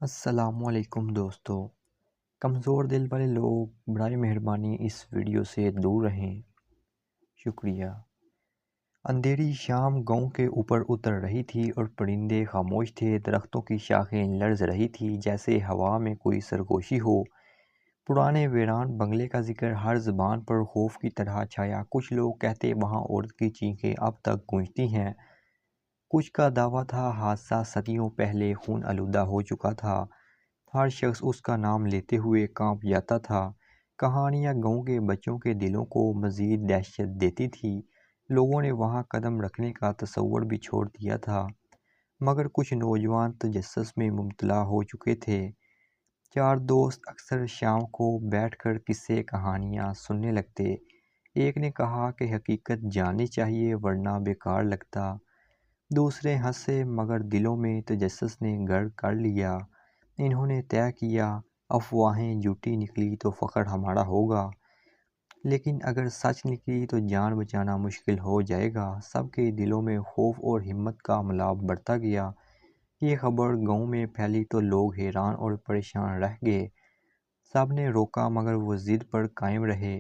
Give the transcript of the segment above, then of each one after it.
السلام علیکم دوستو، کمزور دل والے لوگ برائے مہربانی اس ویڈیو سے دور رہیں، شکریہ۔ اندھیری شام گاؤں کے اوپر اتر رہی تھی اور پرندے خاموش تھے، درختوں کی شاخیں لرز رہی تھی جیسے ہوا میں کوئی سرگوشی ہو۔ پرانے ویران بنگلے کا ذکر ہر زبان پر خوف کی طرح چھایا، کچھ لوگ کہتے وہاں عورت کی چیخیں اب تک گونجتی ہیں، کچھ کا دعویٰ تھا حادثہ صدیوں پہلے خون آلودہ ہو چکا تھا، ہر شخص اس کا نام لیتے ہوئے کانپ جاتا تھا۔ کہانیاں گاؤں کے بچوں کے دلوں کو مزید دہشت دیتی تھی، لوگوں نے وہاں قدم رکھنے کا تصور بھی چھوڑ دیا تھا، مگر کچھ نوجوان تجسس میں مبتلا ہو چکے تھے۔ چار دوست اکثر شام کو بیٹھ کر قصے کہانیاں سننے لگتے، ایک نے کہا کہ حقیقت جاننی چاہیے ورنہ بیکار لگتا، دوسرے ہنسے مگر دلوں میں تجسس نے گھر کر لیا۔ انہوں نے طے کیا افواہیں جھوٹی نکلی تو فخر ہمارا ہوگا، لیکن اگر سچ نکلی تو جان بچانا مشکل ہو جائے گا۔ سب کے دلوں میں خوف اور ہمت کا ملال بڑھتا گیا۔ یہ خبر گاؤں میں پھیلی تو لوگ حیران اور پریشان رہ گئے، سب نے روکا مگر وہ ضد پر قائم رہے۔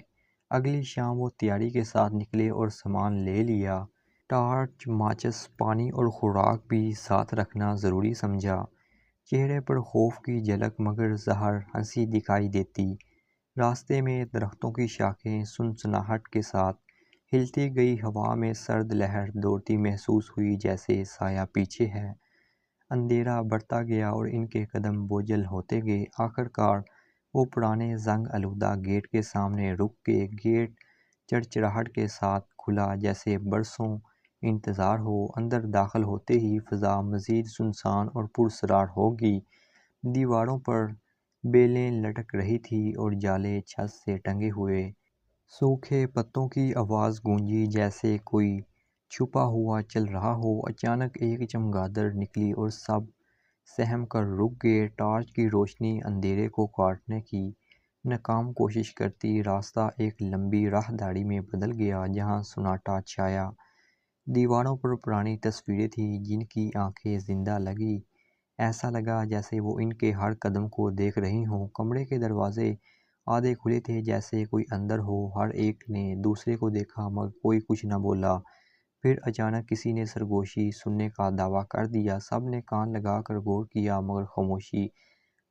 اگلی شام وہ تیاری کے ساتھ نکلے اور سامان لے لیا، ٹارچ، ماچس، پانی اور خوراک بھی ساتھ رکھنا ضروری سمجھا۔ چہرے پر خوف کی جھلک مگر ظاہر ہنسی دکھائی دیتی۔ راستے میں درختوں کی شاخیں سنسناہٹ کے ساتھ ہلتی گئی، ہوا میں سرد لہر دوڑتی محسوس ہوئی جیسے سایہ پیچھے ہے۔ اندھیرا بڑھتا گیا اور ان کے قدم بوجھل ہوتے گئے، آخر کار وہ پرانے زنگ آلودہ گیٹ کے سامنے رک گئے۔ گیٹ چڑچڑاہٹ کے ساتھ کھلا جیسے برسوں انتظار ہو، اندر داخل ہوتے ہی فضا مزید سنسان اور پراسرار ہو گئی۔ دیواروں پر بیلیں لٹک رہی تھیں اور جالے چھت سے ٹنگے ہوئے، سوکھے پتوں کی آواز گونجی جیسے کوئی چھپا ہوا چل رہا ہو۔ اچانک ایک چمگادڑ نکلی اور سب سہم کر رک گئے، ٹارچ کی روشنی اندھیرے کو کاٹنے کی ناکام کوشش کرتی، راستہ ایک لمبی راہداری میں بدل گیا جہاں سناٹا چھایا۔ دیواروں پر پرانی تصویریں تھیں جن کی آنکھیں زندہ لگیں، ایسا لگا جیسے وہ ان کے ہر قدم کو دیکھ رہی ہوں۔ کمرے کے دروازے آدھے کھلے تھے جیسے کوئی اندر ہو، ہر ایک نے دوسرے کو دیکھا مگر کوئی کچھ نہ بولا۔ پھر اچانک کسی نے سرگوشی سننے کا دعویٰ کر دیا، سب نے کان لگا کر غور کیا مگر خاموشی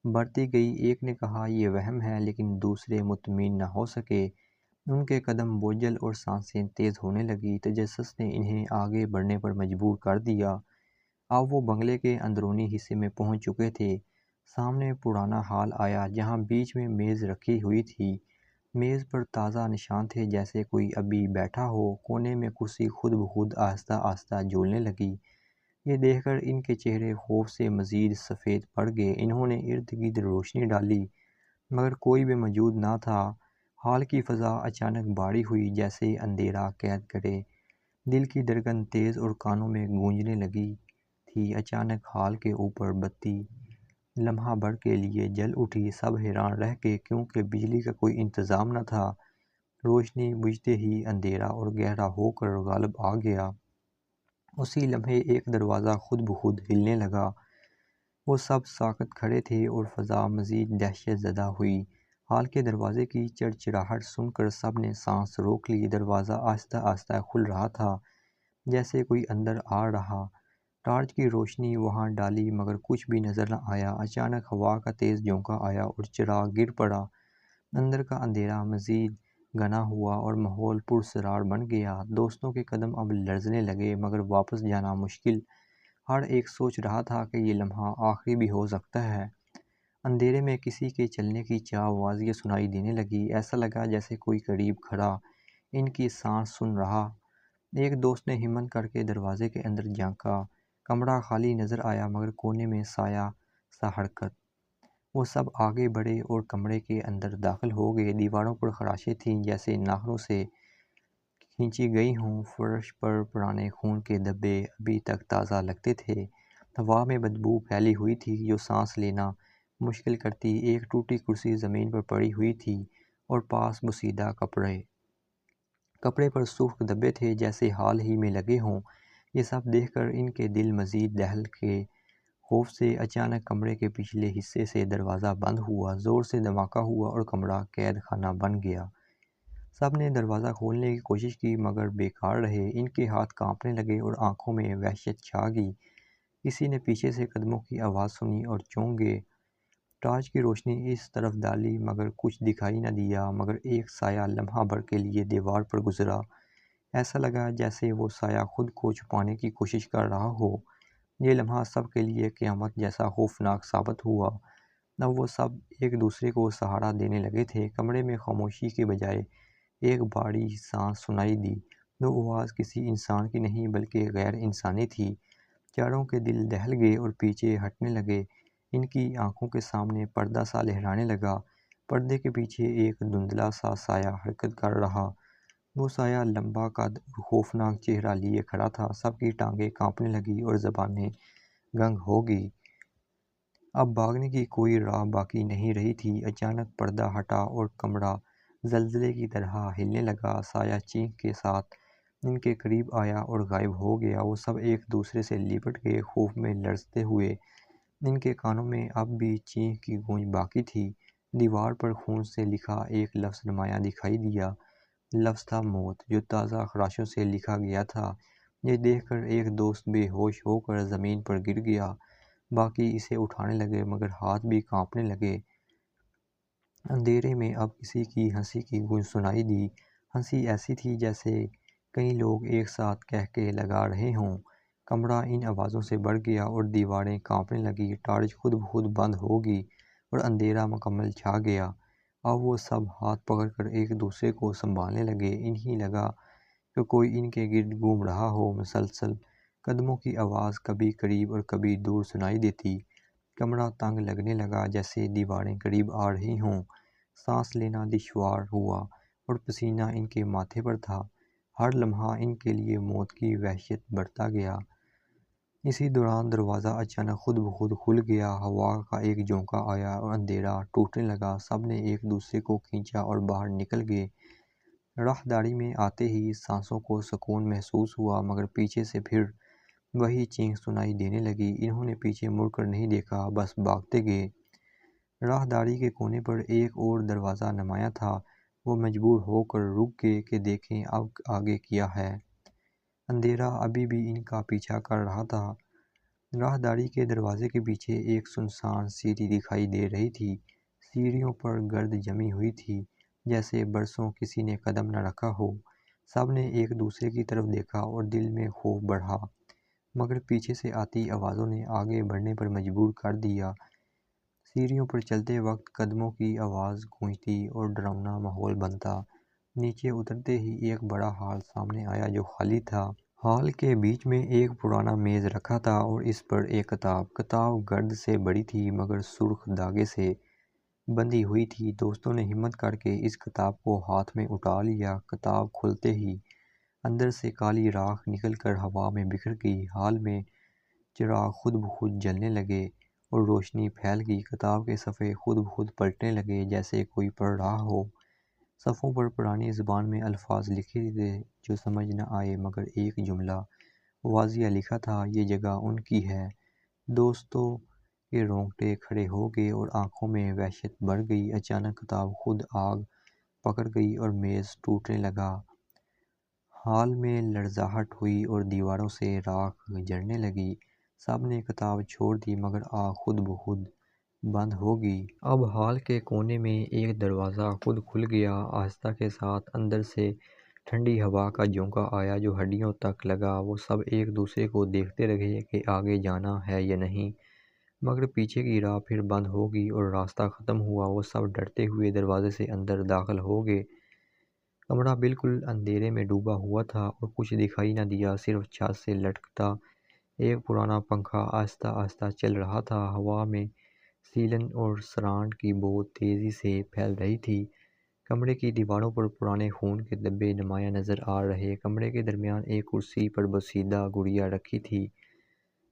بڑھتی گئی۔ ایک نے کہا یہ وہم ہے، لیکن دوسرے مطمئن نہ ہو سکے، ان کے قدم بوجھل اور سانسیں تیز ہونے لگیں، تجسس نے انہیں آگے بڑھنے پر مجبور کر دیا۔ اب وہ بنگلے کے اندرونی حصے میں پہنچ چکے تھے، سامنے پرانا ہال آیا جہاں بیچ میں میز رکھی ہوئی تھی، میز پر تازہ نشان تھے جیسے کوئی ابھی بیٹھا ہو، کونے میں کرسی خود بخود آہستہ آہستہ جھولنے لگی۔ یہ دیکھ کر ان کے چہرے خوف سے مزید سفید پڑ گئے، انہوں نے ارد گرد روشنی ڈالی مگر کوئی بھی موجود نہ تھا۔ ہال کی فضا اچانک بھاری ہوئی جیسے اندھیرا قید کرے، دل کی دھڑکن تیز اور کانوں میں گونجنے لگی تھی۔ اچانک ہال کے اوپر بتی لمحہ بھر کے لیے جل اٹھی، سب حیران رہ گئے کیونکہ بجلی کا کوئی انتظام نہ تھا۔ روشنی بجھتے ہی اندھیرا اور گہرا ہو کر غالب آ گیا۔ اسی لمحے ایک دروازہ خود بخود ہلنے لگا، وہ سب ساکت کھڑے تھے اور فضا مزید دہشت زدہ ہوئی۔ ہال کے دروازے کی چڑچڑاہٹ سن کر سب نے سانس روک لی، دروازہ آہستہ آہستہ کھل رہا تھا جیسے کوئی اندر آ رہا۔ ٹارچ کی روشنی وہاں ڈالی مگر کچھ بھی نظر نہ آیا۔ اچانک ہوا کا تیز جھونکا آیا اور چراغ گر پڑا، اندر کا اندھیرا مزید گھنا ہوا اور ماحول پراسرار بن گیا۔ دوستوں کے قدم اب لرزنے لگے مگر واپس جانا مشکل، ہر ایک سوچ رہا تھا کہ یہ لمحہ آخری بھی ہو سکتا ہے۔ اندھیرے میں کسی کے چلنے کی چاہ آوازیں سنائی دینے لگی، ایسا لگا جیسے کوئی قریب کھڑا ان کی سانس سن رہا۔ ایک دوست نے ہمت کر کے دروازے کے اندر جھانکا، کمرہ خالی نظر آیا مگر کونے میں سایہ سا حرکت۔ وہ سب آگے بڑھے اور کمرے کے اندر داخل ہو گئے، دیواروں پر خراشیں تھیں جیسے ناخنوں سے کھینچی گئی ہوں، فرش پر پرانے خون کے دھبے ابھی تک تازہ لگتے تھے، ہوا میں بدبو پھیلی ہوئی تھی جو سانس لینا مشکل کرتی۔ ایک ٹوٹی کرسی زمین پر پڑی ہوئی تھی اور پاس بوسیدہ کپڑے پر سرخ دھبے تھے جیسے حال ہی میں لگے ہوں۔ یہ سب دیکھ کر ان کے دل مزید دہل کے خوف سے اچانک کمرے کے پچھلے حصے سے دروازہ بند ہوا، زور سے دھماکہ ہوا اور کمرہ قید خانہ بن گیا۔ سب نے دروازہ کھولنے کی کوشش کی مگر بیکار رہے، ان کے ہاتھ کانپنے لگے اور آنکھوں میں وحشت چھا گئی۔ کسی نے پیچھے سے قدموں کی آواز سنی اور چونک گئے۔ ٹارچ کی روشنی اس طرف ڈالی مگر کچھ دکھائی نہ دیا، مگر ایک سایہ لمحہ بھر کے لیے دیوار پر گزرا۔ ایسا لگا جیسے وہ سایہ خود کو چھپانے کی کوشش کر رہا ہو۔ یہ لمحہ سب کے لیے قیامت جیسا خوفناک ثابت ہوا۔ اب وہ سب ایک دوسرے کو سہارا دینے لگے تھے۔ کمرے میں خاموشی کے بجائے ایک بھاری سانس سنائی دی۔ وہ آواز کسی انسان کی نہیں بلکہ غیر انسانی تھی۔ چاروں کے دل دہل گئے اور پیچھے ہٹنے لگے۔ ان کی آنکھوں کے سامنے پردہ سا لہرانے لگا۔ پردے کے پیچھے ایک دھندلا سا سایہ حرکت کر رہا۔ وہ سایہ لمبا قد اور خوفناک چہرہ لیے کھڑا تھا۔ سب کی ٹانگیں کانپنے لگی اور زبانیں گنگ ہو گئی۔ اب بھاگنے کی کوئی راہ باقی نہیں رہی تھی۔ اچانک پردہ ہٹا اور کمرہ زلزلے کی طرح ہلنے لگا۔ سایہ چیخ کے ساتھ ان کے قریب آیا اور غائب ہو گیا۔ وہ سب ایک دوسرے سے لپٹ گئے، خوف میں لرزتے ہوئے۔ ان کے کانوں میں اب بھی چیخ کی گونج باقی تھی۔ دیوار پر خون سے لکھا ایک لفظ نمایاں دکھائی دیا۔ لفظ تھا موت، جو تازہ خراشوں سے لکھا گیا تھا۔ یہ دیکھ کر ایک دوست بے ہوش ہو کر زمین پر گر گیا۔ باقی اسے اٹھانے لگے مگر ہاتھ بھی کانپنے لگے۔ اندھیرے میں اب کسی کی ہنسی کی گونج سنائی دی۔ ہنسی ایسی تھی جیسے کئی لوگ ایک ساتھ قہقہے لگا رہے ہوں۔ کمرہ ان آوازوں سے بھر گیا اور دیواریں کانپنے لگیں۔ ٹارچ خود بخود بند ہو گئی اور اندھیرا مکمل چھا گیا۔ اب وہ سب ہاتھ پکڑ کر ایک دوسرے کو سنبھالنے لگے۔ انہیں لگا کہ کوئی ان کے گرد گھوم رہا ہو۔ مسلسل قدموں کی آواز کبھی قریب اور کبھی دور سنائی دیتی۔ کمرہ تنگ لگنے لگا جیسے دیواریں قریب آ رہی ہوں۔ سانس لینا دشوار ہوا اور پسینہ ان کے ماتھے پر تھا۔ ہر لمحہ ان کے لیے موت کی وحشت بڑھتا گیا۔ اسی دوران دروازہ اچانک خود بخود کھل گیا۔ ہوا کا ایک جھونکا آیا اور اندھیرا ٹوٹنے لگا۔ سب نے ایک دوسرے کو کھینچا اور باہر نکل گئے۔ راہداری میں آتے ہی سانسوں کو سکون محسوس ہوا مگر پیچھے سے پھر وہی چیخ سنائی دینے لگی۔ انہوں نے پیچھے مڑ کر نہیں دیکھا، بس بھاگتے گئے۔ راہداری کے کونے پر ایک اور دروازہ نمایاں تھا۔ وہ مجبور ہو کر رک گئے کہ دیکھیں اب آگے کیا ہے۔ اندھیرا ابھی بھی ان کا پیچھا کر رہا تھا۔ راہداری کے دروازے کے پیچھے ایک سنسان سیڑھی دکھائی دے رہی تھی۔ سیڑھیوں پر گرد جمی ہوئی تھی، جیسے برسوں کسی نے قدم نہ رکھا ہو۔ سب نے ایک دوسرے کی طرف دیکھا اور دل میں خوف بڑھا، مگر پیچھے سے آتی آوازوں نے آگے بڑھنے پر مجبور کر دیا۔ سیڑھیوں پر چلتے وقت قدموں کی آواز گونجتی اور ڈراؤنا ماحول بنتا۔ نیچے اترتے ہی ایک بڑا ہال سامنے آیا جو خالی تھا۔ ہال کے بیچ میں ایک پرانا میز رکھا تھا اور اس پر ایک کتاب گرد سے بڑی تھی مگر سرخ دھاگے سے بندھی ہوئی تھی۔ دوستوں نے ہمت کر کے اس کتاب کو ہاتھ میں اٹھا لیا۔ کتاب کھلتے ہی اندر سے کالی راکھ نکل کر ہوا میں بکھر گئی۔ ہال میں چراغ خود بخود جلنے لگے اور روشنی پھیل گئی۔ کتاب کے صفحے خود بخود پلٹنے لگے جیسے کوئی پڑھ رہا ہو۔ صفحوں پر پرانی زبان میں الفاظ لکھے تھے جو سمجھ نہ آئے مگر ایک جملہ واضح لکھا تھا، یہ جگہ ان کی ہے۔ دوستوں کے رونگٹے کھڑے ہو گئے اور آنکھوں میں وحشت بھر گئی۔ اچانک کتاب خود آگ پکڑ گئی اور میز ٹوٹنے لگا۔ ہال میں لرزاہٹ ہوئی اور دیواروں سے راکھ جھڑنے لگی۔ سب نے کتاب چھوڑ دی مگر آگ خود بخود بند ہو گئی۔ اب ہال کے کونے میں ایک دروازہ خود کھل گیا۔ آہستہ کے ساتھ اندر سے ٹھنڈی ہوا کا جھونکا آیا جو ہڈیوں تک لگا۔ وہ سب ایک دوسرے کو دیکھتے رہے کہ آگے جانا ہے یا نہیں، مگر پیچھے کی راہ پھر بند ہو گئی اور راستہ ختم ہوا۔ وہ سب ڈرتے ہوئے دروازے سے اندر داخل ہو گئے۔ کمرہ بالکل اندھیرے میں ڈوبا ہوا تھا اور کچھ دکھائی نہ دیا، صرف چھت سے لٹکتا ایک پرانا پنکھا آہستہ آہستہ چل رہا تھا۔ ہوا میں سیلن اور سرانٹ کی بو تیزی سے پھیل رہی تھی۔ کمرے کی دیواروں پر پرانے خون کے دھبے نمایاں نظر آ رہے۔ کمرے کے درمیان ایک کرسی پر بوسیدہ گڑیا رکھی تھی۔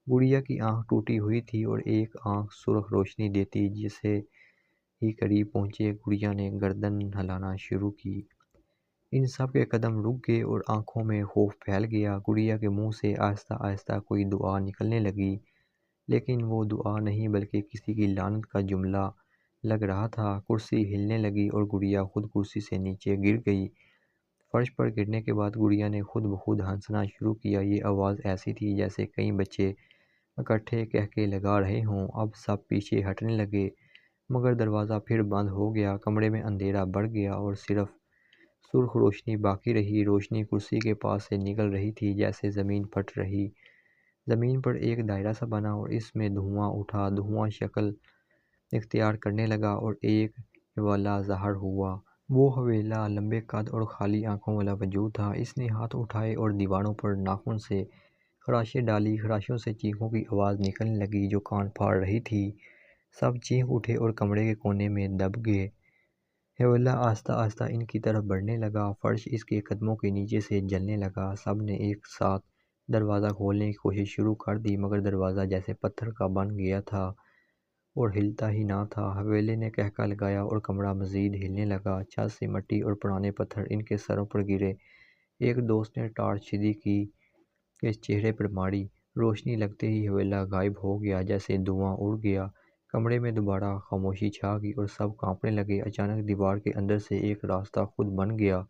گڑیا کی آنکھ ٹوٹی ہوئی تھی اور ایک آنکھ سرخ روشنی دیتی۔ جیسے ہی قریب پہنچے گڑیا نے گردن ہلانا شروع کی۔ ان سب کے قدم رک گئے اور آنکھوں میں خوف پھیل گیا۔ گڑیا کے منہ سے آہستہ آہستہ کوئی دعا نکلنے لگی۔ لیکن وہ دعا نہیں بلکہ کسی کی لعنت کا جملہ لگ رہا تھا۔ کرسی ہلنے لگی اور گڑیا خود کرسی سے نیچے گر گئی۔ فرش پر گرنے کے بعد گڑیا نے خود بخود ہنسنا شروع کیا۔ یہ آواز ایسی تھی جیسے کئی بچے اکٹھے کہکے لگا رہے ہوں۔ اب سب پیچھے ہٹنے لگے، مگر دروازہ پھر بند ہو گیا۔ کمرے میں اندھیرا بڑھ گیا اور صرف سرخ روشنی باقی رہی۔ روشنی کرسی کے پاس سے نکل رہی تھی جیسے زمین پھٹ رہی۔ زمین پر ایک دائرہ سا بنا اور اس میں دھواں اٹھا۔ دھواں شکل اختیار کرنے لگا اور ایک حوالہ ظاہر ہوا۔ وہ حوالہ لمبے قد اور خالی آنکھوں والا وجود تھا۔ اس نے ہاتھ اٹھائے اور دیواروں پر ناخن سے خراشیں ڈالی۔ خراشوں سے چیخوں کی آواز نکلنے لگی جو کان پھاڑ رہی تھی۔ سب چیخ اٹھے اور کمرے کے کونے میں دب گئے۔ حوالہ آہستہ آہستہ ان کی طرف بڑھنے لگا۔ فرش اس کے قدموں کے نیچے سے جلنے لگا۔ سب نے ایک ساتھ دروازہ کھولنے کی کوشش شروع کر دی، مگر دروازہ جیسے پتھر کا بن گیا تھا اور ہلتا ہی نہ تھا۔ حوالے نے قہقہ لگایا اور کمرہ مزید ہلنے لگا۔ چھت سے مٹی اور پرانے پتھر ان کے سروں پر گرے۔ ایک دوست نے ٹارچ سیدھی کی کے چہرے پر ماری۔ روشنی لگتے ہی حوالہ غائب ہو گیا جیسے دھواں اڑ گیا۔ کمرے میں دوبارہ خاموشی چھا گئی اور سب کانپنے لگے۔ اچانک دیوار کے اندر سے ایک راستہ خود بن گیا۔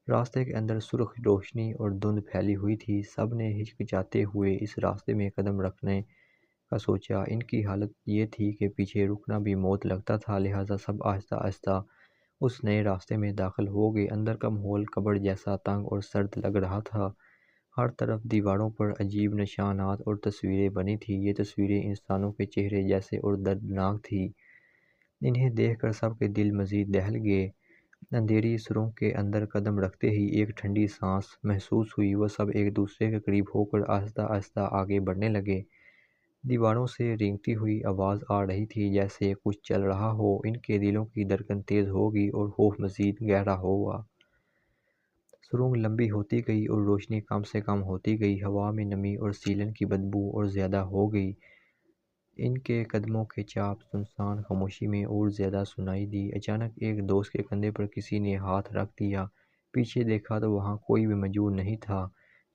راستے کے اندر سرخ روشنی اور دھند پھیلی ہوئی تھی۔ سب نے ہچکچاتے ہوئے اس راستے میں قدم رکھنے کا سوچا۔ ان کی حالت یہ تھی کہ پیچھے رکنا بھی موت لگتا تھا، لہٰذا سب آہستہ آہستہ اس نئے راستے میں داخل ہو گئے۔ اندر کا ماحول قبر جیسا تنگ اور سرد لگ رہا تھا۔ ہر طرف دیواروں پر عجیب نشانات اور تصویریں بنی تھیں۔ یہ تصویریں انسانوں کے چہرے جیسے اور دردناک تھیں۔ انہیں دیکھ کر سب کے دل مزید دہل گئے۔ اندھیری سرنگ کے اندر قدم رکھتے ہی ایک ٹھنڈی سانس محسوس ہوئی۔ وہ سب ایک دوسرے کے قریب ہو کر آہستہ آہستہ آگے بڑھنے لگے۔ دیواروں سے رینگتی ہوئی آواز آ رہی تھی جیسے کچھ چل رہا ہو۔ ان کے دلوں کی دھڑکن تیز ہو گئی اور خوف مزید گہرا ہوا۔ سرنگ لمبی ہوتی گئی اور روشنی کم سے کم ہوتی گئی۔ ہوا میں نمی اور سیلن کی بدبو اور زیادہ ہو گئی۔ ان کے قدموں کے چاپ سنسان خاموشی میں اور زیادہ سنائی دی۔ اچانک ایک دوست کے کندھے پر کسی نے ہاتھ رکھ دیا۔ پیچھے دیکھا تو وہاں کوئی بھی موجود نہیں تھا۔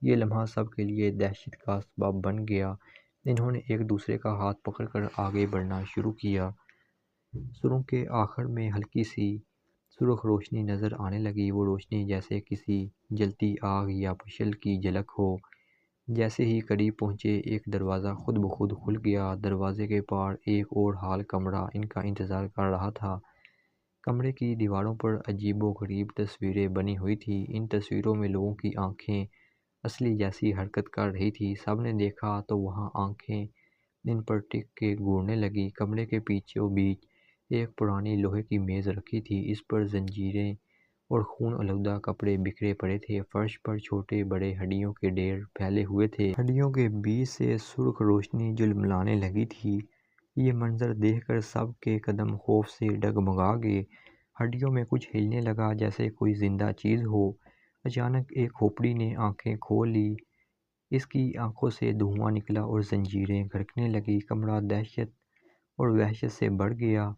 یہ لمحہ سب کے لیے دہشت کا سبب بن گیا۔ انہوں نے ایک دوسرے کا ہاتھ پکڑ کر آگے بڑھنا شروع کیا۔ سرنگ کے آخر میں ہلکی سی سرخ روشنی نظر آنے لگی۔ وہ روشنی جیسے کسی جلتی آگ یا مشعل کی جھلک ہو۔ جیسے ہی قریب پہنچے ایک دروازہ خود بخود کھل گیا۔ دروازے کے پار ایک اور ہال کمرہ ان کا انتظار کر رہا تھا۔ کمرے کی دیواروں پر عجیب و غریب تصویریں بنی ہوئی تھیں۔ ان تصویروں میں لوگوں کی آنکھیں اصلی جیسی حرکت کر رہی تھیں۔ سب نے دیکھا تو وہاں آنکھیں ان پر ٹک کے گھورنے لگیں۔ کمرے کے بیچوں بیچ ایک پرانی لوہے کی میز رکھی تھی۔ اس پر زنجیریں اور خون آلودہ کپڑے بکھرے پڑے تھے۔ فرش پر چھوٹے بڑے ہڈیوں کے ڈھیر پھیلے ہوئے تھے۔ ہڈیوں کے بیچ سے سرخ روشنی جھلملانے لگی تھی۔ یہ منظر دیکھ کر سب کے قدم خوف سے ڈگمگا گئے۔ ہڈیوں میں کچھ ہلنے لگا جیسے کوئی زندہ چیز ہو۔ اچانک ایک کھوپڑی نے آنکھیں کھول لیں۔ اس کی آنکھوں سے دھواں نکلا اور زنجیریں کھڑکنے لگیں۔ کمرہ دہشت اور وحشت سے بھر گیا۔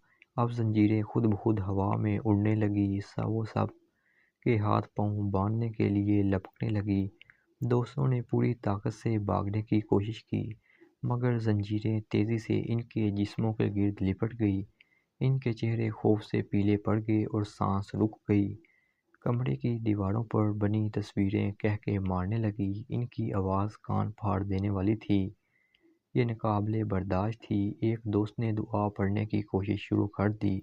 اب زنجیریں خود بخود ہوا میں اڑنے لگیں۔ وہ سب کے ہاتھ پاؤں باندھنے کے لیے لپکنے لگی۔ دوستوں نے پوری طاقت سے بھاگنے کی کوشش کی، مگر زنجیریں تیزی سے ان کے جسموں کے گرد لپٹ گئیں۔ ان کے چہرے خوف سے پیلے پڑ گئے اور سانس رک گئی۔ کمرے کی دیواروں پر بنی تصویریں قہقہے مارنے لگیں۔ ان کی آواز کان پھاڑ دینے والی تھی۔ یہ ناقابل برداشت تھی۔ ایک دوست نے دعا پڑھنے کی کوشش شروع کر دی۔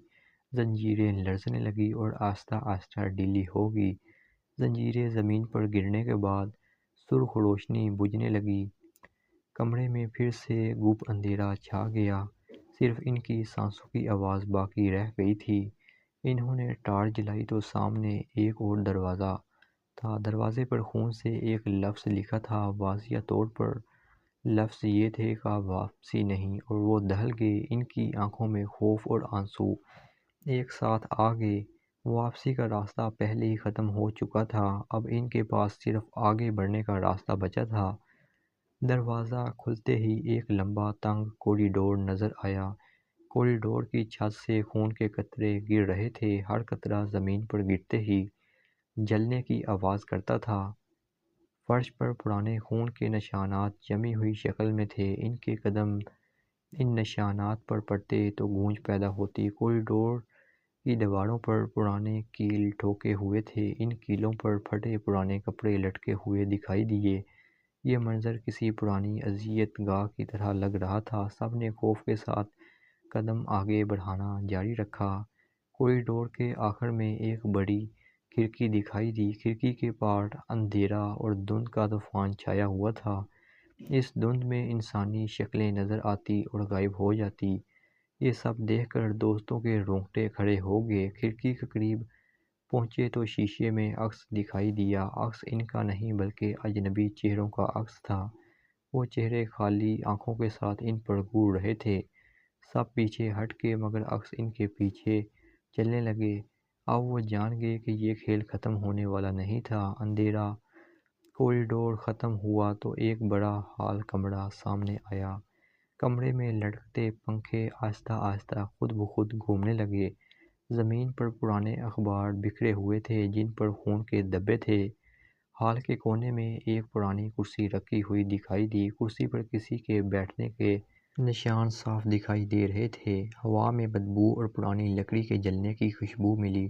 زنجیریں لرزنے لگیں اور آہستہ آہستہ ڈھیلی ہو گئیں۔ زنجیریں زمین پر گرنے کے بعد سرخ روشنی بجھنے لگی۔ کمرے میں پھر سے گپ اندھیرا چھا گیا۔ صرف ان کی سانسوں کی آواز باقی رہ گئی تھی۔ انہوں نے ٹارچ جلائی تو سامنے ایک اور دروازہ تھا۔ دروازے پر خون سے ایک لفظ لکھا تھا۔ واضح طور پر لفظ یہ تھے کہ واپسی نہیں، اور وہ دہل گئے۔ ان کی آنکھوں میں خوف اور آنسو ایک ساتھ آ گئے۔ واپسی کا راستہ پہلے ہی ختم ہو چکا تھا۔ اب ان کے پاس صرف آگے بڑھنے کا راستہ بچا تھا۔ دروازہ کھلتے ہی ایک لمبا تنگ کوریڈور نظر آیا۔ کوریڈور کی چھت سے خون کے قطرے گر رہے تھے۔ ہر قطرہ زمین پر گرتے ہی جلنے کی آواز کرتا تھا۔ فرش پر پرانے خون کے نشانات جمی ہوئی شکل میں تھے۔ ان کے قدم ان نشانات پر پڑتے تو گونج پیدا ہوتی۔ کوریڈور کی دیواروں پر پرانے کیل ٹھوکے ہوئے تھے، ان کیلوں پر پھٹے پرانے کپڑے لٹکے ہوئے دکھائی دیے۔ یہ منظر کسی پرانی اذیت گاہ کی طرح لگ رہا تھا۔ سب نے خوف کے ساتھ قدم آگے بڑھانا جاری رکھا۔ کوریڈور کے آخر میں ایک بڑی کھڑکی دکھائی دی۔ کھڑکی کے پار اندھیرا اور دھند کا طوفان چھایا ہوا تھا۔ اس دھند میں انسانی شکلیں نظر آتی اور غائب ہو جاتی۔ یہ سب دیکھ کر دوستوں کے رونگٹے کھڑے ہو گئے۔ کھڑکی کے قریب پہنچے تو شیشے میں عکس دکھائی دیا۔ عکس ان کا نہیں بلکہ اجنبی چہروں کا عکس تھا۔ وہ چہرے خالی آنکھوں کے ساتھ ان پر گھور رہے تھے۔ سب پیچھے ہٹ کے مگر عکس ان کے پیچھے چلنے لگے۔ اب وہ جان گئے کہ یہ کھیل ختم ہونے والا نہیں تھا۔ اندھیرا کوریڈور ختم ہوا تو ایک بڑا ہال کمرہ سامنے آیا۔ کمرے میں لٹکتے پنکھے آہستہ آہستہ خود بخود گھومنے لگے۔ زمین پر پرانے اخبار بکھرے ہوئے تھے جن پر خون کے دھبے تھے۔ ہال کے کونے میں ایک پرانی کرسی رکھی ہوئی دکھائی دی۔ کرسی پر کسی کے بیٹھنے کے نشان صاف دکھائی دے رہے تھے۔ ہوا میں بدبو اور پرانی لکڑی کے جلنے کی خوشبو ملی۔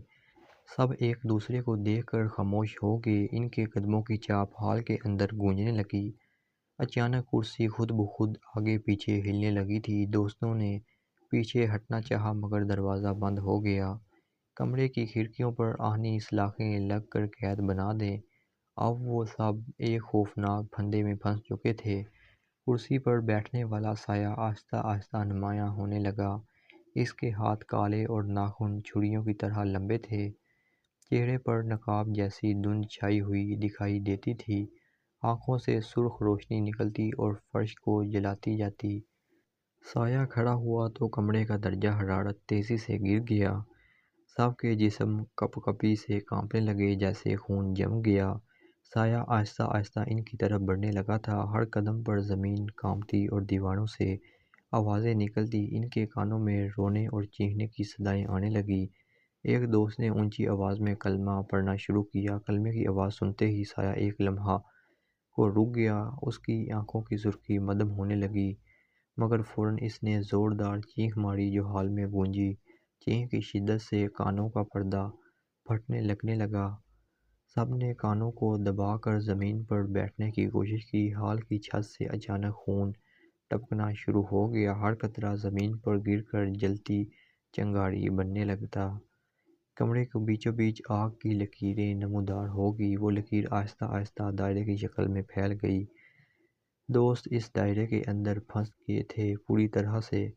سب ایک دوسرے کو دیکھ کر خاموش ہو گئے۔ ان کے قدموں کی چاپ ہال کے اندر گونجنے لگی۔ اچانک کرسی خود بخود آگے پیچھے ہلنے لگی تھی۔ دوستوں نے پیچھے ہٹنا چاہا مگر دروازہ بند ہو گیا۔ کمرے کی کھڑکیوں پر آہنی سلاخیں لگ کر قید بنا دیں۔ اب وہ سب ایک خوفناک پھندے میں پھنس چکے تھے۔ کرسی پر بیٹھنے والا سایہ آہستہ آہستہ نمایاں ہونے لگا۔ اس کے ہاتھ کالے اور ناخن چھریوں کی طرح لمبے تھے۔ چہرے پر نقاب جیسی دھند چھائی ہوئی دکھائی دیتی تھی۔ آنکھوں سے سرخ روشنی نکلتی اور فرش کو جلاتی جاتی۔ سایہ کھڑا ہوا تو کمرے کا درجہ حرارت تیزی سے گر گیا۔ سب کے جسم کپ کپی سے کانپنے لگے جیسے خون جم گیا۔ سایہ آہستہ آہستہ ان کی طرف بڑھنے لگا تھا۔ ہر قدم پر زمین کانپتی اور دیواروں سے آوازیں نکلتی۔ ان کے کانوں میں رونے اور چیخنے کی صدائیں آنے لگیں۔ ایک دوست نے اونچی آواز میں کلمہ پڑھنا شروع کیا۔ کلمے کی آواز سنتے ہی سایہ ایک لمحہ کو رک گیا۔ اس کی آنکھوں کی سرخی مدھم ہونے لگی مگر فوراً اس نے زوردار چیخ ماری جو ہال میں گونجی۔ چیخ کی شدت سے کانوں کا پردہ پھٹنے لگنے لگا۔ سب نے کانوں کو دبا کر زمین پر بیٹھنے کی کوشش کی۔ ہال کی چھت سے اچانک خون ٹپکنا شروع ہو گیا۔ ہر قطرہ زمین پر گر کر جلتی چنگاری بننے لگتا۔ کمرے کے بیچوں بیچ آگ کی لکیریں نمودار ہو گئیں۔ وہ لکیر آہستہ آہستہ دائرے کی شکل میں پھیل گئی۔ دوست اس دائرے کے اندر پھنس گئے تھے پوری طرح سے۔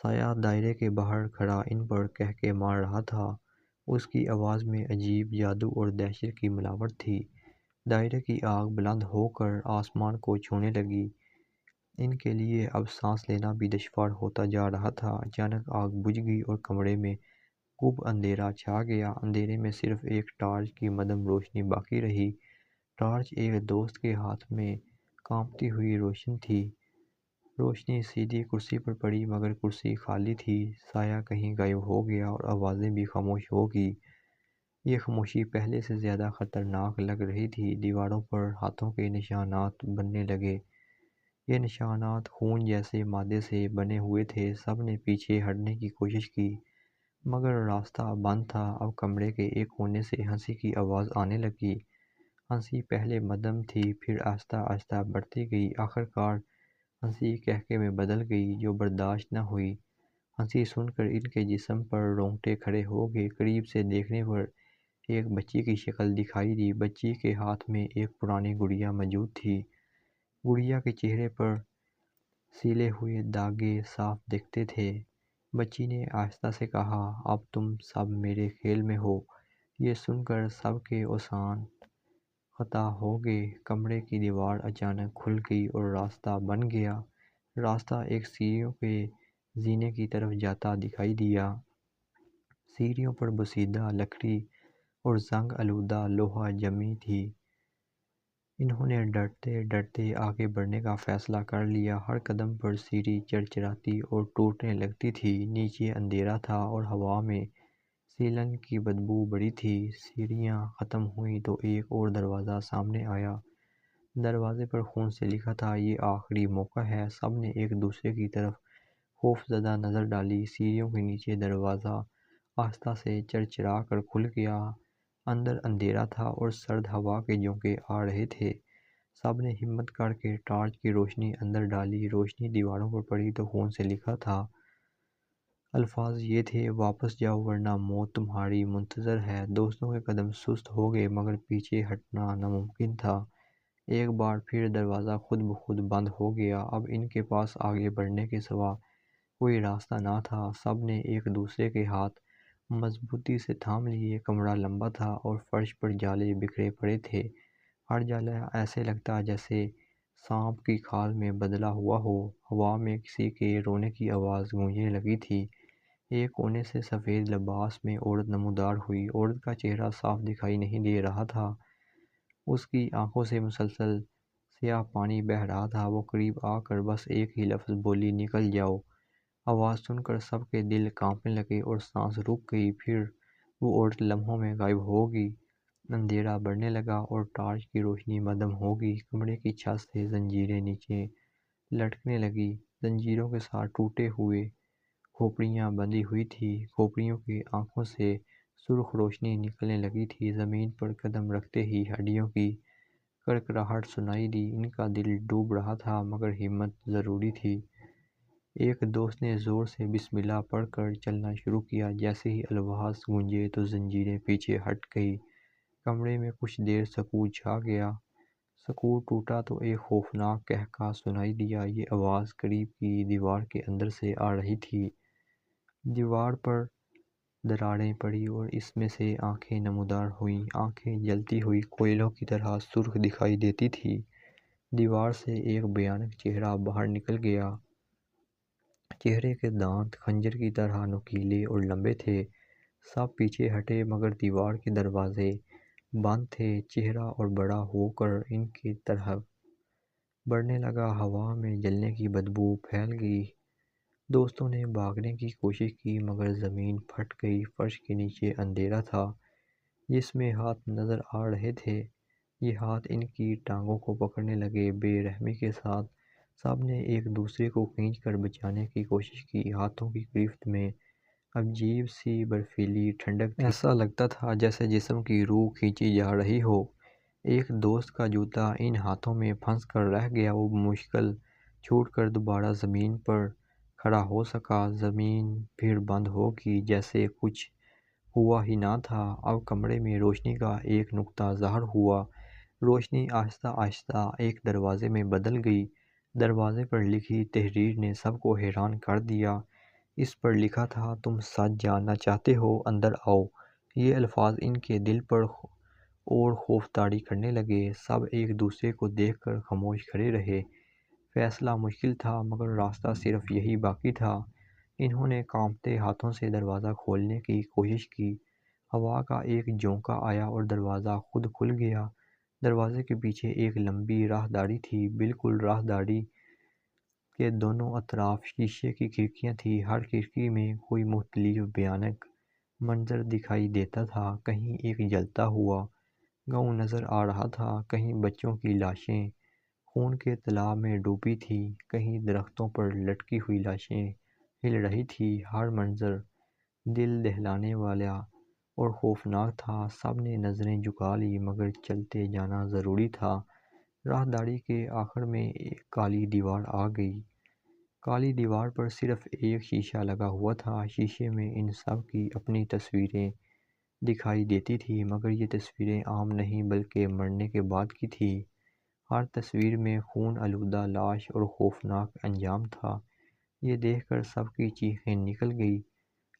سایہ دائرے کے باہر کھڑا ان پر کہکے مار رہا تھا۔ اس کی آواز میں عجیب جادو اور دہشت کی ملاوٹ تھی۔ دائرے کی آگ بلند ہو کر آسمان کو چھونے لگی۔ ان کے لیے اب سانس لینا بھی دشوار ہوتا جا رہا تھا۔ اچانک آگ بجھ گئی اور کمرے میں گپ اندھیرا چھا گیا۔ اندھیرے میں صرف ایک ٹارچ کی مدھم روشنی باقی رہی۔ ٹارچ ایک دوست کے ہاتھ میں کانپتی ہوئی روشن تھی۔ روشنی سیدھی کرسی پر پڑی مگر کرسی خالی تھی۔ سایہ کہیں غائب ہو گیا اور آوازیں بھی خاموش ہو گئیں۔ یہ خاموشی پہلے سے زیادہ خطرناک لگ رہی تھی۔ دیواروں پر ہاتھوں کے نشانات بننے لگے۔ یہ نشانات خون جیسے مادے سے بنے ہوئے تھے۔ سب نے پیچھے ہٹنے کی کوشش کی مگر راستہ بند تھا۔ اب کمرے کے ایک کونے سے ہنسی کی آواز آنے لگی۔ ہنسی پہلے مدھم تھی پھر آہستہ آہستہ بڑھتی گئی۔ آخر کار ہنسی قہقہے میں بدل گئی جو برداشت نہ ہوئی۔ ہنسی سن کر ان کے جسم پر رونگٹے کھڑے ہو گئے۔ قریب سے دیکھنے پر ایک بچی کی شکل دکھائی دی۔ بچی کے ہاتھ میں ایک پرانی گڑیا موجود تھی۔ گڑیا کے چہرے پر سلے ہوئے دھاگے صاف دکھتے تھے۔ بچی نے آہستہ سے کہا، اب تم سب میرے کھیل میں ہو۔ یہ سن کر سب کے اوزان قطع ہو گئے۔ کمرے کی دیوار اچانک کھل گئی اور راستہ بن گیا۔ راستہ ایک سیڑھیوں کے زینے کی طرف جاتا دکھائی دیا۔ سیڑھیوں پر بوسیدہ لکڑی اور زنگ آلودہ لوہا جمی تھی۔ انہوں نے ڈرتے ڈرتے آگے بڑھنے کا فیصلہ کر لیا۔ ہر قدم پر سیڑھی چرچراتی اور ٹوٹنے لگتی تھی۔ نیچے اندھیرا تھا اور ہوا میں سیلن کی بدبو بڑی تھی۔ سیڑھیاں ختم ہوئیں تو ایک اور دروازہ سامنے آیا۔ دروازے پر خون سے لکھا تھا، یہ آخری موقع ہے۔ سب نے ایک دوسرے کی طرف خوف زدہ نظر ڈالی۔ سیڑھیوں کے نیچے دروازہ آہستہ سے چرچرا کر کھل گیا۔ اندر اندھیرا تھا اور سرد ہوا کے جھونکے آ رہے تھے۔ سب نے ہمت کر کے ٹارچ کی روشنی اندر ڈالی۔ روشنی دیواروں پر پڑی تو خون سے لکھا تھا۔ الفاظ یہ تھے، واپس جاؤ ورنہ موت تمہاری منتظر ہے۔ دوستوں کے قدم سست ہو گئے مگر پیچھے ہٹنا ناممکن تھا۔ ایک بار پھر دروازہ خود بخود بند ہو گیا۔ اب ان کے پاس آگے بڑھنے کے سوا کوئی راستہ نہ تھا۔ سب نے ایک دوسرے کے ہاتھ مضبوطی سے تھام لیے۔ کمرہ لمبا تھا اور فرش پر جالے بکھرے پڑے تھے۔ ہر جالا ایسے لگتا جیسے سانپ کی کھال میں بدلا ہوا ہو۔ ہوا میں کسی کے رونے کی آواز گونجنے لگی تھی۔ ایک کونے سے سفید لباس میں عورت نمودار ہوئی۔ عورت کا چہرہ صاف دکھائی نہیں دے رہا تھا۔ اس کی آنکھوں سے مسلسل سیاہ پانی بہہ رہا تھا۔ وہ قریب آ کر بس ایک ہی لفظ بولی، نکل جاؤ۔ آواز سن کر سب کے دل کانپنے لگے اور سانس رک گئی۔ پھر وہ عورت لمحوں میں غائب ہو گئی۔ اندھیرا بڑھنے لگا اور ٹارچ کی روشنی مدھم ہو گئی۔ کمرے کی چھت سے زنجیریں نیچے لٹکنے لگیں۔ زنجیروں کے ساتھ ٹوٹے ہوئے کھوپڑیاں بندھی ہوئی تھیں۔ کھوپڑیوں کی آنکھوں سے سرخ روشنی نکلنے لگی تھی۔ زمین پر قدم رکھتے ہی ہڈیوں کی کڑکڑاہٹ سنائی دی۔ ان کا دل ڈوب رہا تھا مگر ہمت ضروری تھی۔ ایک دوست نے زور سے بسم اللہ پڑھ کر چلنا شروع کیا۔ جیسے ہی الفاظ گونجے تو زنجیریں پیچھے ہٹ گئیں۔ کمرے میں کچھ دیر سکوت چھا گیا۔ سکوت ٹوٹا تو ایک خوفناک قہقہہ سنائی دیا۔ یہ آواز قریب کی دیوار کے اندر سے آ رہی تھی۔ دیوار پر دراڑیں پڑی اور اس میں سے آنکھیں نمودار ہوئیں۔ آنکھیں جلتی ہوئی کوئلوں کی طرح سرخ دکھائی دیتی تھیں۔ دیوار سے ایک بھیانک چہرہ باہر نکل گیا۔ چہرے کے دانت خنجر کی طرح نوکیلے اور لمبے تھے۔ سب پیچھے ہٹے مگر دیوار کے دروازے بند تھے۔ چہرہ اور بڑا ہو کر ان کی طرف بڑھنے لگا۔ ہوا میں جلنے کی بدبو پھیل گئی۔ دوستوں نے بھاگنے کی کوشش کی مگر زمین پھٹ گئی۔ فرش کے نیچے اندھیرا تھا جس میں ہاتھ نظر آ رہے تھے۔ یہ ہاتھ ان کی ٹانگوں کو پکڑنے لگے۔ بے رحمی کے ساتھ سب نے ایک دوسرے کو کھینچ کر بچانے کی کوشش کی۔ ہاتھوں کی گرفت میں عجیب سی برفیلی ٹھنڈک تھی۔ ایسا لگتا تھا جیسے جسم کی روح کھینچی جا رہی ہو۔ ایک دوست کا جوتا ان ہاتھوں میں پھنس کر رہ گیا۔ وہ بمشکل چھوٹ کر دوبارہ زمین پر کھڑا ہو سکا۔ زمین پھر بند ہو گئی جیسے کچھ ہوا ہی نہ تھا۔ اب کمرے میں روشنی کا ایک نقطہ ظاہر ہوا۔ روشنی آہستہ آہستہ ایک دروازے میں بدل گئی۔ دروازے پر لکھی تحریر نے سب کو حیران کر دیا۔ اس پر لکھا تھا، تم سچ جاننا چاہتے ہو، اندر آؤ۔ یہ الفاظ ان کے دل پر اور خوف طاری کرنے لگے۔ سب ایک دوسرے کو دیکھ کر خاموش کھڑے رہے۔ فیصلہ مشکل تھا مگر راستہ صرف یہی باقی تھا۔ انہوں نے کانپتے ہاتھوں سے دروازہ کھولنے کی کوشش کی۔ ہوا کا ایک جھونکا آیا اور دروازہ خود کھل گیا۔ دروازے کے پیچھے ایک لمبی راہداری تھی۔ بالکل راہداری کے دونوں اطراف شیشے کی کھڑکیاں تھیں۔ ہر کھڑکی میں کوئی مختلف بھیانک منظر دکھائی دیتا تھا۔ کہیں ایک جلتا ہوا گاؤں نظر آ رہا تھا، کہیں بچوں کی لاشیں خون کے تالاب میں ڈوبی تھیں، کہیں درختوں پر لٹکی ہوئی لاشیں ہل رہی تھیں۔ ہر منظر دل دہلانے والا اور خوفناک تھا۔ سب نے نظریں جھکا لی مگر چلتے جانا ضروری تھا۔ راہداری کے آخر میں ایک کالی دیوار آ گئی۔ کالی دیوار پر صرف ایک شیشہ لگا ہوا تھا۔ شیشے میں ان سب کی اپنی تصویریں دکھائی دیتی تھیں مگر یہ تصویریں عام نہیں بلکہ مرنے کے بعد کی تھیں۔ ہر تصویر میں خون آلودہ لاش اور خوفناک انجام تھا۔ یہ دیکھ کر سب کی چیخیں نکل گئیں۔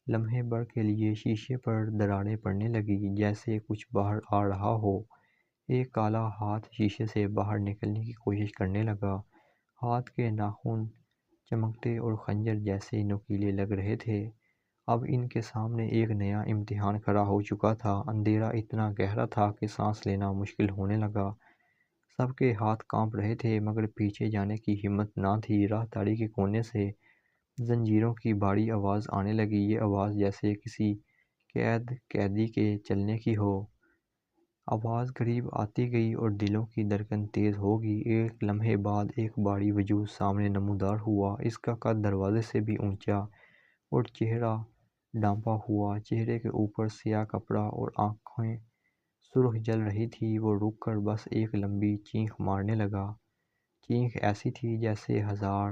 لمحے بھر کے لیے شیشے پر دراڑیں پڑنے لگیں جیسے کچھ باہر آ رہا ہو۔ ایک کالا ہاتھ شیشے سے باہر نکلنے کی کوشش کرنے لگا۔ ہاتھ کے ناخن چمکتے اور خنجر جیسے نوکیلے لگ رہے تھے۔ اب ان کے سامنے ایک نیا امتحان کھڑا ہو چکا تھا۔ اندھیرا اتنا گہرا تھا کہ سانس لینا مشکل ہونے لگا۔ سب کے ہاتھ کانپ رہے تھے مگر پیچھے جانے کی ہمت نہ تھی۔ راہداری کے کونے سے زنجیروں کی بھاری آواز آنے لگی۔ یہ آواز جیسے کسی قیدی کے چلنے کی ہو۔ آواز قریب آتی گئی اور دلوں کی دھڑکن تیز ہو گئی۔ ایک لمحے بعد ایک بھاری وجود سامنے نمودار ہوا۔ اس کا قد دروازے سے بھی اونچا اور چہرہ ڈھانپا ہوا، چہرے کے اوپر سیاہ کپڑا اور آنکھیں سرخ جل رہی تھی۔ وہ رک کر بس ایک لمبی چیخ مارنے لگا۔ چیخ ایسی تھی جیسے ہزار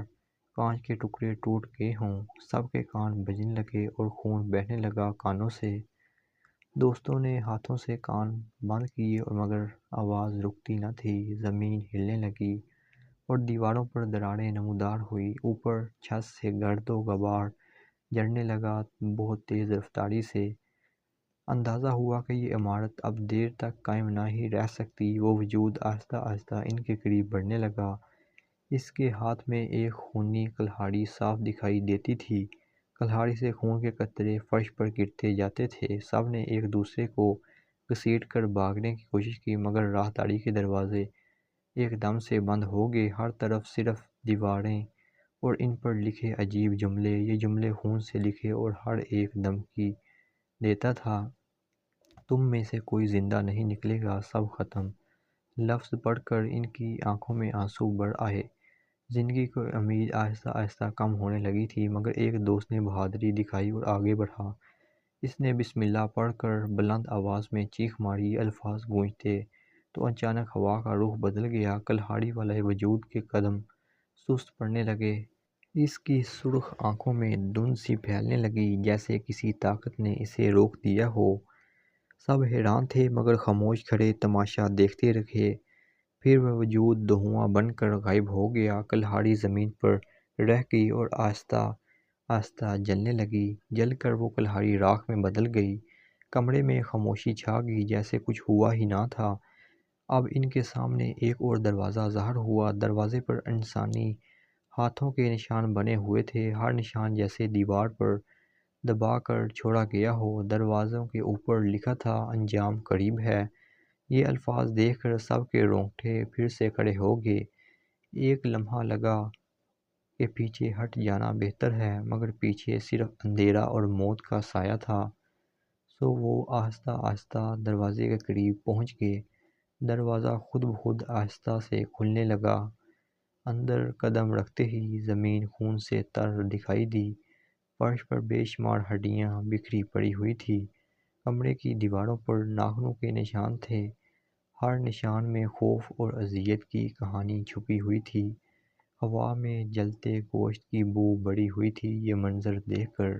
کانچ کے ٹکڑے ٹوٹ گئے ہوں۔ سب کے کان بجنے لگے اور خون بہنے لگا کانوں سے۔ دوستوں نے ہاتھوں سے کان بند کیے مگر آواز رکتی نہ تھی۔ زمین ہلنے لگی اور دیواروں پر دراڑیں نمودار ہوئی۔ اوپر چھت سے گرد و غبار جھڑنے لگا، بہت تیز رفتاری سے۔ اندازہ ہوا کہ یہ عمارت اب دیر تک قائم نہ ہی رہ سکتی۔ وہ وجود آہستہ آہستہ ان کے قریب بڑھنے لگا۔ اس کے ہاتھ میں ایک خونی کلہاڑی صاف دکھائی دیتی تھی۔ کلہاڑی سے خون کے قطرے فرش پر گرتے جاتے تھے۔ سب نے ایک دوسرے کو گھسیٹ کر بھاگنے کی کوشش کی مگر راہداری کے دروازے ایک دم سے بند ہو گئے۔ ہر طرف صرف دیواریں اور ان پر لکھے عجیب جملے۔ یہ جملے خون سے لکھے اور ہر ایک دھمکی دیتا تھا، تم میں سے کوئی زندہ نہیں نکلے گا، سب ختم۔ لفظ پڑھ کر ان کی آنکھوں میں آنسو بھر آئے۔ زندگی کی امید آہستہ آہستہ کم ہونے لگی تھی مگر ایک دوست نے بہادری دکھائی اور آگے بڑھا۔ اس نے بسم اللہ پڑھ کر بلند آواز میں چیخ ماری۔ الفاظ گونجتے تو اچانک ہوا کا رخ بدل گیا۔ کلہاڑی والے وجود کے قدم سست پڑنے لگے۔ اس کی سرخ آنکھوں میں دھند سی پھیلنے لگی جیسے کسی طاقت نے اسے روک دیا ہو۔ سب حیران تھے مگر خاموش کھڑے تماشا دیکھتے رہے۔ پھر وہ وجود دھواں بن کر غائب ہو گیا۔ کلہاڑی زمین پر رہ گئی اور آہستہ آہستہ جلنے لگی۔ جل کر وہ کلہاڑی راکھ میں بدل گئی۔ کمرے میں خاموشی چھا گئی جیسے کچھ ہوا ہی نہ تھا۔ اب ان کے سامنے ایک اور دروازہ ظاہر ہوا۔ دروازے پر انسانی ہاتھوں کے نشان بنے ہوئے تھے، ہر نشان جیسے دیوار پر دبا کر چھوڑا گیا ہو۔ دروازوں کے اوپر لکھا تھا، انجام قریب ہے۔ یہ الفاظ دیکھ کر سب کے رونگٹے پھر سے کھڑے ہو گئے۔ ایک لمحہ لگا کہ پیچھے ہٹ جانا بہتر ہے مگر پیچھے صرف اندھیرا اور موت کا سایہ تھا۔ سو وہ آہستہ آہستہ دروازے کے قریب پہنچ گئے۔ دروازہ خود بخود آہستہ سے کھلنے لگا۔ اندر قدم رکھتے ہی زمین خون سے تر دکھائی دی۔ فرش پر بے شمار ہڈیاں بکھری پڑی ہوئی تھیں۔ کمرے کی دیواروں پر ناخنوں کے نشان تھے، ہر نشان میں خوف اور اذیت کی کہانی چھپی ہوئی تھی۔ ہوا میں جلتے گوشت کی بو بڑھی ہوئی تھی۔ یہ منظر دیکھ کر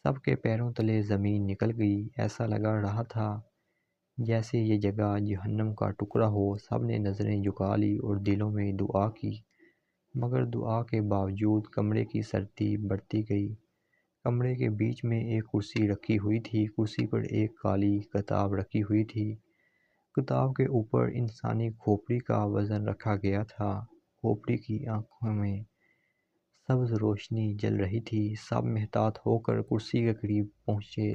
سب کے پیروں تلے زمین نکل گئی۔ ایسا لگا رہا تھا جیسے یہ جگہ جہنم کا ٹکڑا ہو۔ سب نے نظریں جھکا لی اور دلوں میں دعا کی مگر دعا کے باوجود کمرے کی سردی بڑھتی گئی۔ کمرے کے بیچ میں ایک کرسی رکھی ہوئی تھی۔ کرسی پر ایک کالی کتاب رکھی ہوئی تھی۔ کتاب کے اوپر انسانی کھوپڑی کا وزن رکھا گیا تھا۔ کھوپڑی کی آنکھوں میں سبز روشنی جل رہی تھی۔ سب محتاط ہو کر کرسی کے قریب پہنچے۔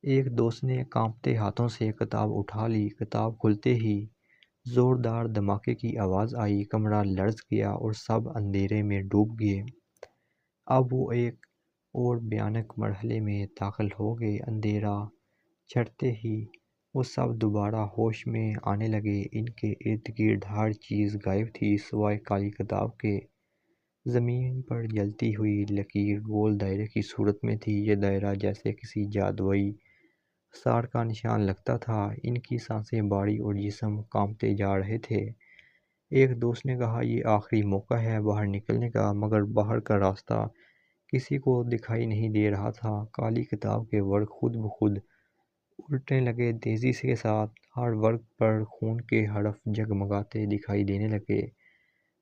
ایک دوست نے کانپتے ہاتھوں سے کتاب اٹھا لی۔ کتاب کھلتے ہی زوردار دھماکے کی آواز آئی، کمرہ لرز گیا اور سب اندھیرے میں ڈوب گئے۔ اب وہ ایک اور بھیانک مرحلے میں داخل ہو گئے۔ اندھیرا چھٹتے ہی وہ سب دوبارہ ہوش میں آنے لگے۔ ان کے ارد گرد ہر چیز غائب تھی سوائے کالی کتاب کے۔ زمین پر جلتی ہوئی لکیر گول دائرے کی صورت میں تھی۔ یہ دائرہ جیسے کسی جادوئی اثر کا نشان لگتا تھا۔ ان کی سانسیں بھاری اور جسم کانپتے جا رہے تھے۔ ایک دوست نے کہا، یہ آخری موقع ہے باہر نکلنے کا مگر باہر کا راستہ کسی کو دکھائی نہیں دے رہا تھا۔ کالی کتاب کے ورق خود بخود الٹنے لگے تیزی کے ساتھ، ہر ورق پر خون کے حرف جگمگاتے دکھائی دینے لگے۔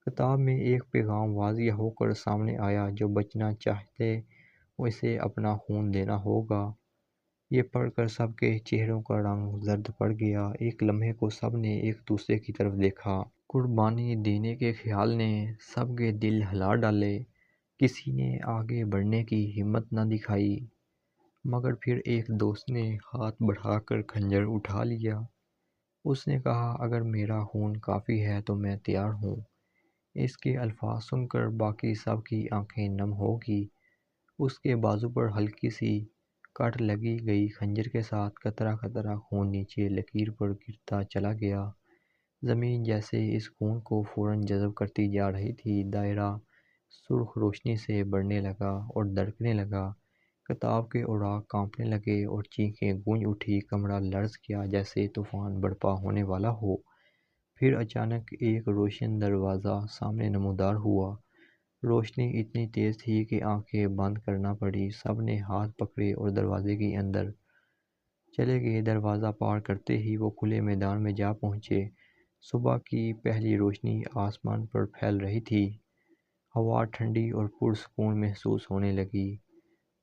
کتاب میں ایک پیغام واضح ہو کر سامنے آیا، جو بچنا چاہتے اسے اپنا خون دینا ہوگا۔ یہ پڑھ کر سب کے چہروں کا رنگ زرد پڑ گیا۔ ایک لمحے کو سب نے ایک دوسرے کی طرف دیکھا۔ قربانی دینے کے خیال نے سب کے دل ہلا ڈالے۔ کسی نے آگے بڑھنے کی ہمت نہ دکھائی مگر پھر ایک دوست نے ہاتھ بڑھا کر خنجر اٹھا لیا۔ اس نے کہا، اگر میرا خون کافی ہے تو میں تیار ہوں۔ اس کے الفاظ سن کر باقی سب کی آنکھیں نم ہو گئی۔ اس کے بازو پر ہلکی سی کٹ لگی گئی خنجر کے ساتھ قطرہ قطرہ خون نیچے لکیر پر گرتا چلا گیا۔ زمین جیسے اس خون کو فوراً جذب کرتی جا رہی تھی۔ دائرہ سرخ روشنی سے بڑھنے لگا اور دھڑکنے لگا۔ کتاب کے اوراق کانپنے لگے اور چیخیں گونج اٹھی۔ کمرہ لرز گیا جیسے طوفان برپا ہونے والا ہو۔ پھر اچانک ایک روشن دروازہ سامنے نمودار ہوا۔ روشنی اتنی تیز تھی کہ آنکھیں بند کرنا پڑی۔ سب نے ہاتھ پکڑے اور دروازے کے اندر چلے گئے۔ دروازہ پار کرتے ہی وہ کھلے میدان میں جا پہنچے۔ صبح کی پہلی روشنی آسمان پر پھیل رہی تھی۔ ہوا ٹھنڈی اور پرسکون محسوس ہونے لگی۔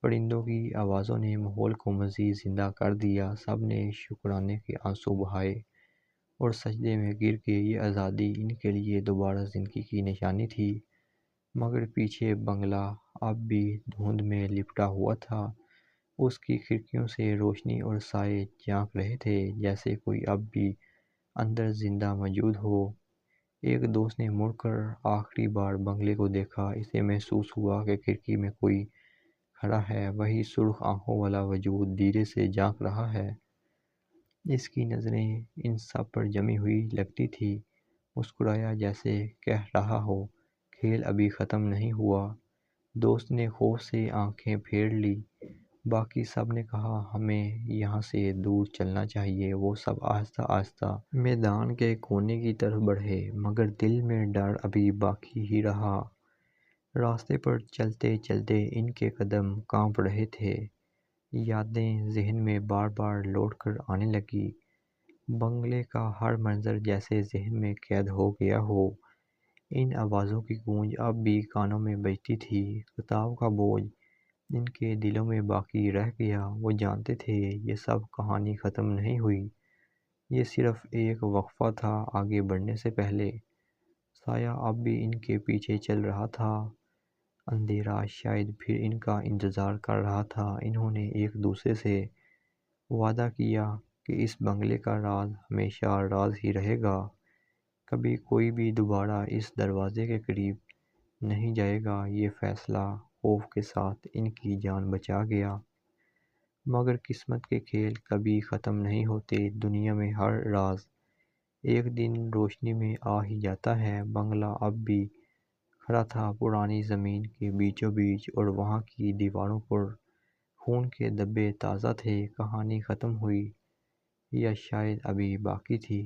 پرندوں کی آوازوں نے ماحول کو مزید زندہ کر دیا۔ سب نے شکرانے کے آنسو بہائے اور سجدے میں گر کے یہ آزادی ان کے لیے دوبارہ زندگی کی نشانی تھی۔ مگر پیچھے بنگلہ اب بھی دھند میں لپٹا ہوا تھا۔ اس کی کھڑکیوں سے روشنی اور سائے جھانک رہے تھے جیسے کوئی اب بھی اندر زندہ موجود ہو۔ ایک دوست نے مڑ کر آخری بار بنگلے کو دیکھا۔ اسے محسوس ہوا کہ کھڑکی میں کوئی کھڑا ہے، وہی سرخ آنکھوں والا وجود دھیرے سے جھانک رہا ہے۔ اس کی نظریں ان سب پر جمی ہوئی لگتی تھیں۔ مسکرایا جیسے کہہ رہا ہو، کھیل ابھی ختم نہیں ہوا۔ دوست نے خوف سے آنکھیں پھیر لیں۔ باقی سب نے کہا ہمیں یہاں سے دور چلنا چاہیے۔ وہ سب آہستہ آہستہ میدان کے کونے کی طرف بڑھے، مگر دل میں ڈر ابھی باقی ہی رہا۔ راستے پر چلتے چلتے ان کے قدم کانپ رہے تھے۔ یادیں ذہن میں بار بار لوٹ کر آنے لگیں۔ بنگلے کا ہر منظر جیسے ذہن میں قید ہو گیا ہو۔ ان آوازوں کی گونج اب بھی کانوں میں بجتی تھی۔ کتاب کا بوجھ ان کے دلوں میں باقی رہ گیا۔ وہ جانتے تھے یہ سب کہانی ختم نہیں ہوئی، یہ صرف ایک وقفہ تھا آگے بڑھنے سے پہلے۔ سایہ اب بھی ان کے پیچھے چل رہا تھا۔ اندھیرا شاید پھر ان کا انتظار کر رہا تھا۔ انہوں نے ایک دوسرے سے وعدہ کیا کہ اس بنگلے کا راز ہمیشہ راز ہی رہے گا۔ کبھی کوئی بھی دوبارہ اس دروازے کے قریب نہیں جائے گا۔ یہ فیصلہ خوف کے ساتھ ان کی جان بچا گیا۔ مگر قسمت کے کھیل کبھی ختم نہیں ہوتے۔ دنیا میں ہر راز ایک دن روشنی میں آ ہی جاتا ہے۔ بنگلہ اب بھی کھڑا تھا پرانی زمین کے بیچوں بیچ، اور وہاں کی دیواروں پر خون کے دھبے تازہ تھے۔ کہانی ختم ہوئی، یا شاید ابھی باقی تھی۔